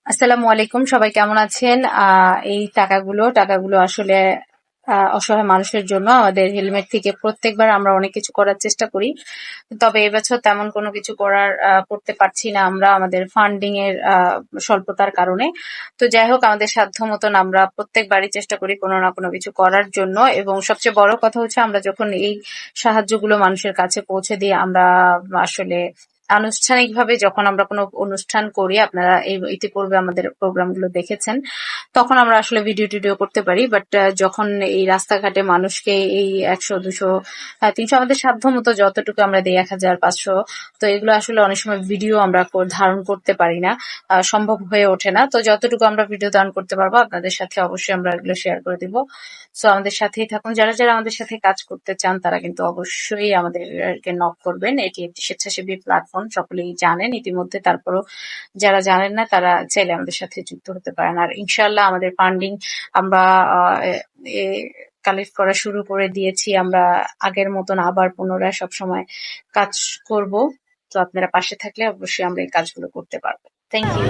আসসালামু আলাইকুম, সবাই কেমন আছেন? এই টাকাগুলো আসলে অসহায় মানুষের জন্য। আমাদের হেলমেট থেকে প্রত্যেকবার আমরা অনেক কিছু করার চেষ্টা করি, তবে এবছর তেমন কোনো কিছু করতে পারছি না আমরা, আমাদের ফান্ডিং এর স্বল্পতার কারণে। তো যাই হোক, আমাদের সাধ্য মতন আমরা প্রত্যেকবারই চেষ্টা করি কোনো না কোনো কিছু করার জন্য। এবং সবচেয়ে বড় কথা হচ্ছে, আমরা যখন এই সাহায্যগুলো মানুষের কাছে পৌঁছে দিই, আমরা আসলে আনুষ্ঠানিকভাবে যখন আমরা কোনো অনুষ্ঠান করি, আপনারা ইতিপূর্বে আমাদের প্রোগ্রামগুলো দেখেছেন, তখন আমরা আসলে ভিডিও টিডিও করতে পারি। বাট যখন এই রাস্তাঘাটে মানুষকে এই 100, 200, 300, আমাদের সাধ্য মতো যতটুকু আমরা দিই, 1000, 500, তো এগুলো আসলে অনেক সময় ভিডিও আমরা ধারণ করতে পারি না, সম্ভব হয়ে ওঠে না। তো যতটুকু আমরা ভিডিও ধারণ করতে পারবো আপনাদের সাথে অবশ্যই আমরা এগুলো শেয়ার করে দিব। সো আমাদের সাথেই থাকুন। যারা যারা আমাদের সাথে কাজ করতে চান তারা কিন্তু অবশ্যই আমাদেরকে নক করবেন। এটি একটি স্বেচ্ছাসেবী প্ল্যাটফর্ম, সকলেই জানেন ইতিমধ্যে। তারপরও যারা জানেন না তারা চাইলে আমাদের সাথে যুক্ত হতে পারেন। আর ইনশাআল্লাহ আমাদের ফান্ডিং আমরা কালেক্ট করা শুরু করে দিয়েছি। আমরা আগের মতন আবার পুনরায় সবসময় কাজ করব। তো আপনারা পাশে থাকলে অবশ্যই আমরা এই কাজগুলো করতে পারবো। Thank you.